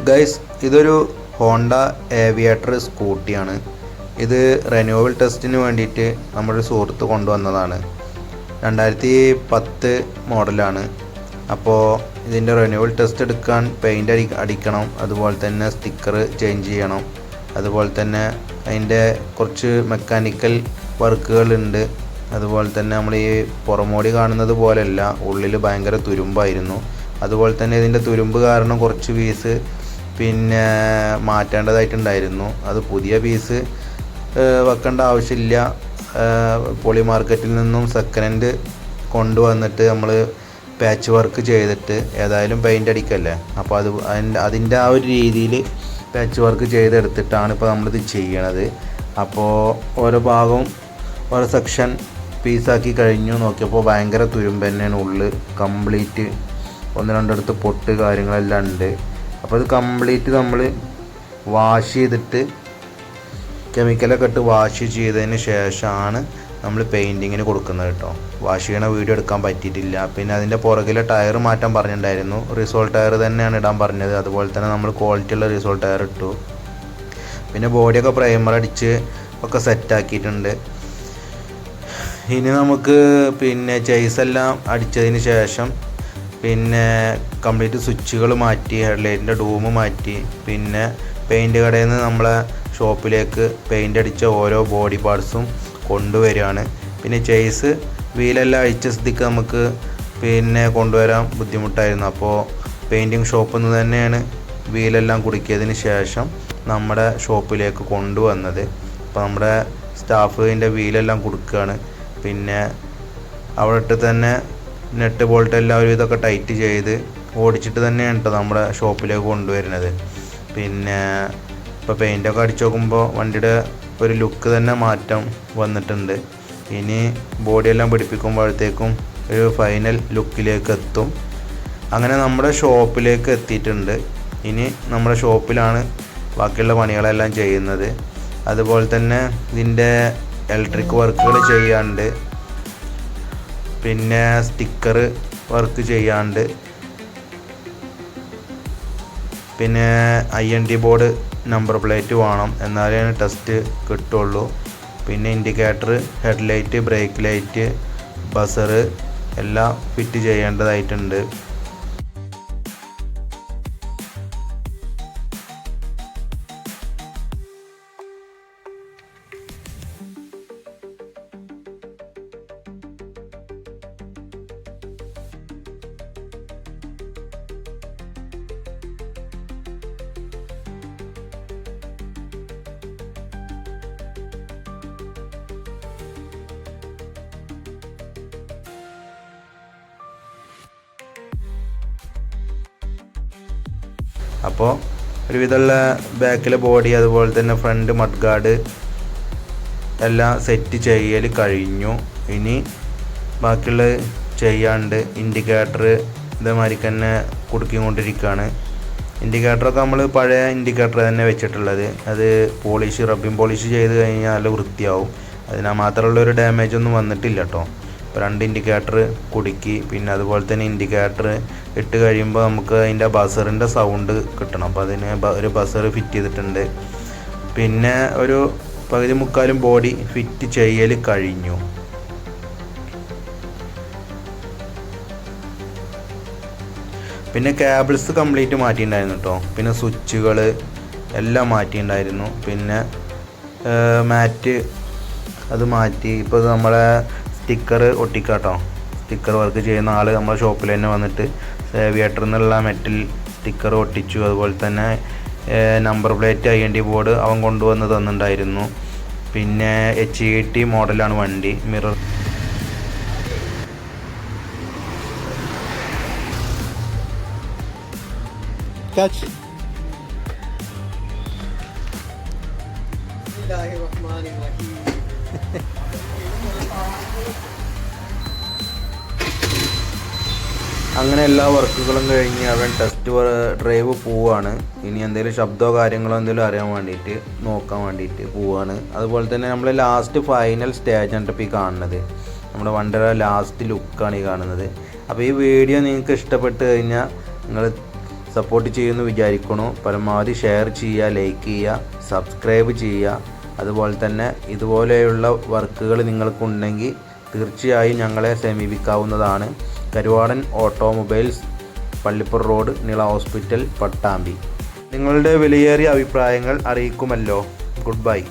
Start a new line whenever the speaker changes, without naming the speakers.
Guys, ഇതൊരു Honda aviator സ്കൂട്ടിയാണ്. ഇത് renewal ടെസ്റ്റിന് വേണ്ടിയിട്ട് നമ്മുടെ സുഹൃത്ത് കൊണ്ടുവന്നതാണ്. 2010 മോഡലാണ്. അപ്പോൾ ഇതിൻ്റെ റിന്യൂവൽ ടെസ്റ്റ് എടുക്കാൻ പെയിൻ്റ് അടിക്കണം, അതുപോലെ തന്നെ സ്റ്റിക്കർ ചേഞ്ച് ചെയ്യണം, അതുപോലെ തന്നെ അതിൻ്റെ കുറച്ച് മെക്കാനിക്കൽ വർക്കുകളുണ്ട്. അതുപോലെ തന്നെ നമ്മൾ ഈ പുറമോടി കാണുന്നത് പോലെയല്ല, ഉള്ളിൽ ഭയങ്കര തുരുമ്പായിരുന്നു. അതുപോലെ തന്നെ ഇതിൻ്റെ തുരുമ്പ് കാരണം കുറച്ച് പീസ് പിന്നെ മാറ്റേണ്ടതായിട്ടുണ്ടായിരുന്നു. അത് പുതിയ പീസ് വെക്കേണ്ട ആവശ്യമില്ല. പോളി മാർക്കറ്റിൽ നിന്നും സെക്കൻഡ് ഹാൻഡ് കൊണ്ടുവന്നിട്ട് നമ്മൾ പാച്ച് വർക്ക് ചെയ്തിട്ട് ഏതായാലും പെയിൻ്റ് അടിക്കല്ലേ, അപ്പോൾ അതിൻ്റെ ആ ഒരു രീതിയിൽ പാച്ച് വർക്ക് ചെയ്തെടുത്തിട്ടാണ് ഇപ്പോൾ നമ്മളിത് ചെയ്യണത്. അപ്പോൾ ഓരോ ഭാഗവും ഓരോ സെക്ഷൻ പീസാക്കി കഴിഞ്ഞു. നോക്കിയപ്പോൾ ഭയങ്കര തുരുമ്പ് തന്നെയാണ്. ഉള്ളിൽ കംപ്ലീറ്റ് 1-2 പൊട്ട് കാര്യങ്ങളെല്ലാം ഉണ്ട്. അപ്പോൾ ഇത് കംപ്ലീറ്റ് നമ്മൾ വാഷ് ചെയ്തിട്ട് കെമിക്കലൊക്കെ ഇട്ട് വാഷ് ചെയ്തതിന് ശേഷമാണ് നമ്മൾ പെയിൻറ്റിങ്ങിന് കൊടുക്കുന്നത് കേട്ടോ. വാഷ് ചെയ്യണ വീഡിയോ എടുക്കാൻ പറ്റിയിട്ടില്ല. പിന്നെ അതിൻ്റെ പുറകിലെ ടയർ മാറ്റാൻ പറഞ്ഞിട്ടുണ്ടായിരുന്നു. റിസോൾട്ട് ടയർ തന്നെയാണ് ഇടാൻ പറഞ്ഞത്. അതുപോലെ തന്നെ നമ്മൾ ക്വാളിറ്റിയുള്ള റിസോൾട്ട് ടയർ ഇട്ടു. പിന്നെ ബോഡിയൊക്കെ പ്രൈമർ അടിച്ച് ഒക്കെ സെറ്റാക്കിയിട്ടുണ്ട്. ഇനി നമുക്ക് പിന്നെ ചെയ്സെല്ലാം അടിച്ചതിന് ശേഷം പിന്നെ കംപ്ലീറ്റ് സ്വിച്ചുകൾ മാറ്റി, ഹെഡ്ലൈറ്റിൻ്റെ ഡൂമ് മാറ്റി, പിന്നെ പെയിൻറ്റ് കടയിൽ നിന്ന് നമ്മളെ ഷോപ്പിലേക്ക് പെയിൻ്റ് അടിച്ച ഓരോ ബോഡി പാർട്സും കൊണ്ടുവരികയാണ്. പിന്നെ ചെയ്സ് വീലെല്ലാം അഴിച്ച സ്ഥിതിക്ക് നമുക്ക് പിന്നെ കൊണ്ടുവരാൻ ബുദ്ധിമുട്ടായിരുന്നു. അപ്പോൾ പെയിൻറ്റിങ് ഷോപ്പിൽ നിന്ന് തന്നെയാണ് വീലെല്ലാം കുടുക്കിയതിന് ശേഷം നമ്മുടെ ഷോപ്പിലേക്ക് കൊണ്ടുവന്നത്. അപ്പോൾ നമ്മുടെ സ്റ്റാഫ് ഇതിൻ്റെ വീലെല്ലാം കൊടുക്കുകയാണ്. പിന്നെ അവിടെ ഇട്ട് തന്നെ നെറ്റ് ബോൾട്ട് എല്ലാവരും ഇതൊക്കെ ടൈറ്റ് ചെയ്ത് ഓടിച്ചിട്ട് തന്നെയാണ് കേട്ടോ നമ്മുടെ ഷോപ്പിലേക്ക് കൊണ്ടുവരുന്നത്. പിന്നെ ഇപ്പോൾ പെയിൻ്റൊക്കെ അടിച്ച് നോക്കുമ്പോൾ വണ്ടിയുടെ ഒരു ലുക്ക് തന്നെ മാറ്റം വന്നിട്ടുണ്ട്. ഇനി ബോഡിയെല്ലാം പിടിപ്പിക്കുമ്പോഴത്തേക്കും ഒരു ഫൈനൽ ലുക്കിലേക്ക് എത്തും. അങ്ങനെ നമ്മുടെ ഷോപ്പിലേക്ക് എത്തിയിട്ടുണ്ട്. ഇനി നമ്മുടെ ഷോപ്പിലാണ് ബാക്കിയുള്ള പണികളെല്ലാം ചെയ്യുന്നത്. അതുപോലെ തന്നെ ഇതിൻ്റെ ഇലക്ട്രിക് വർക്കുകൾ ചെയ്യാണ്ട്, പിന്നെ സ്റ്റിക്കർ വർക്ക് ചെയ്യാണ്ട്, പിന്നെ IND ബോർഡ് നമ്പർ പ്ലേറ്റ് വേണം, എന്നാലേ ടെസ്റ്റ് കിട്ടുള്ളൂ. പിന്നെ indicator, headlight, brake light, buzzer എല്ലാം ഫിറ്റ് ചെയ്യേണ്ടതായിട്ടുണ്ട്. അപ്പോൾ ഒരുവിധമുള്ള ബാക്കിലെ ബോഡി, അതുപോലെ തന്നെ ഫ്രണ്ട് മഡ് ഗാർഡ് എല്ലാം സെറ്റ് ചെയ്യൽ കഴിഞ്ഞു. ഇനി ബാക്കിയുള്ള ചെയ്യാണ്ട് ഇൻഡിക്കേറ്റർ ഇതേമാതിരി തന്നെ കുടുക്കിക്കൊണ്ടിരിക്കുകയാണ്. ഇൻഡിക്കേറ്ററൊക്കെ നമ്മൾ പഴയ ഇൻഡിക്കേറ്റർ തന്നെ വെച്ചിട്ടുള്ളത്. അത് റബ്ബിംഗ് പോളിഷ് ചെയ്ത് കഴിഞ്ഞാൽ നല്ല വൃത്തിയാവും. അതിന് മാത്രമുള്ളൊരു ഡാമേജ് ഒന്നും വന്നിട്ടില്ല കേട്ടോ. ഇപ്പോൾ 2 ഇൻഡിക്കേറ്റർ കുടുക്കി. പിന്നെ അതുപോലെ തന്നെ ഇൻഡിക്കേറ്റർ ഇട്ട് കഴിയുമ്പോൾ നമുക്ക് അതിൻ്റെ ബസറിൻ്റെ സൗണ്ട് കിട്ടണം. അപ്പോൾ അതിന് ഒരു ബസർ ഫിറ്റ് ചെയ്തിട്ടുണ്ട്. പിന്നെ ഒരു പകുതി മുക്കാലും ബോഡി ഫിറ്റ് ചെയ്യൽ കഴിഞ്ഞു. പിന്നെ കേബിൾസ് കംപ്ലീറ്റ് മാറ്റിയിട്ടുണ്ടായിരുന്നു കേട്ടോ. പിന്നെ സ്വിച്ചുകൾ എല്ലാം മാറ്റിയിട്ടുണ്ടായിരുന്നു. പിന്നെ മാറ്റ് അത് മാറ്റി. ഇപ്പോൾ നമ്മളെ സ്റ്റിക്കർ ഒട്ടിക്കാട്ടോ. സ്റ്റിക്കർ വർക്ക് ചെയ്യുന്ന ആൾ നമ്മുടെ ഷോപ്പിൽ തന്നെ വന്നിട്ട് ഏവിയേറ്ററിൽ നിന്നുള്ള മെറ്റൽ സ്റ്റിക്കർ ഒട്ടിച്ചു. അതുപോലെ തന്നെ നമ്പർ പ്ലേറ്റ്, IND ബോർഡ് അവൻ കൊണ്ടുവന്ന് തന്നിട്ടുണ്ടായിരുന്നു. പിന്നെ HET മോഡലാണ് വണ്ടി. മിറർ അങ്ങനെ എല്ലാ വർക്കുകളും കഴിഞ്ഞ് അവൻ ടെസ്റ്റ് ഡ്രൈവ് പോവുകയാണ്. ഇനി എന്തെങ്കിലും ശബ്ദമോ കാര്യങ്ങളോ എന്തെങ്കിലും അറിയാൻ വേണ്ടിയിട്ട് നോക്കാൻ വേണ്ടിയിട്ട് പോവുകയാണ്. അതുപോലെ തന്നെ നമ്മൾ ലാസ്റ്റ് ഫൈനൽ സ്റ്റേജാണ് ഇപ്പോൾ ഈ കാണുന്നത്. നമ്മുടെ വണ്ടിയുടെ ലാസ്റ്റ് ലുക്കാണ് ഈ കാണുന്നത്. അപ്പോൾ ഈ വീഡിയോ നിങ്ങൾക്ക് ഇഷ്ടപ്പെട്ട് കഴിഞ്ഞാൽ നിങ്ങൾ സപ്പോർട്ട് ചെയ്യുമെന്ന് വിചാരിക്കുന്നു. പരമാവധി ഷെയർ ചെയ്യുക, ലൈക്ക് ചെയ്യുക, സബ്സ്ക്രൈബ് ചെയ്യുക. അതുപോലെ തന്നെ ഇതുപോലെയുള്ള വർക്കുകൾ നിങ്ങൾക്കുണ്ടെങ്കിൽ തീർച്ചയായും ഞങ്ങളെ സമീപിക്കാവുന്നതാണ്. Karuvadan automobiles, Pallippuram road, Nila hospital, Pattambi. നിങ്ങളുടെ വിലയേറിയ അഭിപ്രായങ്ങൾ അറിയിക്കുമല്ലോ. Good bye.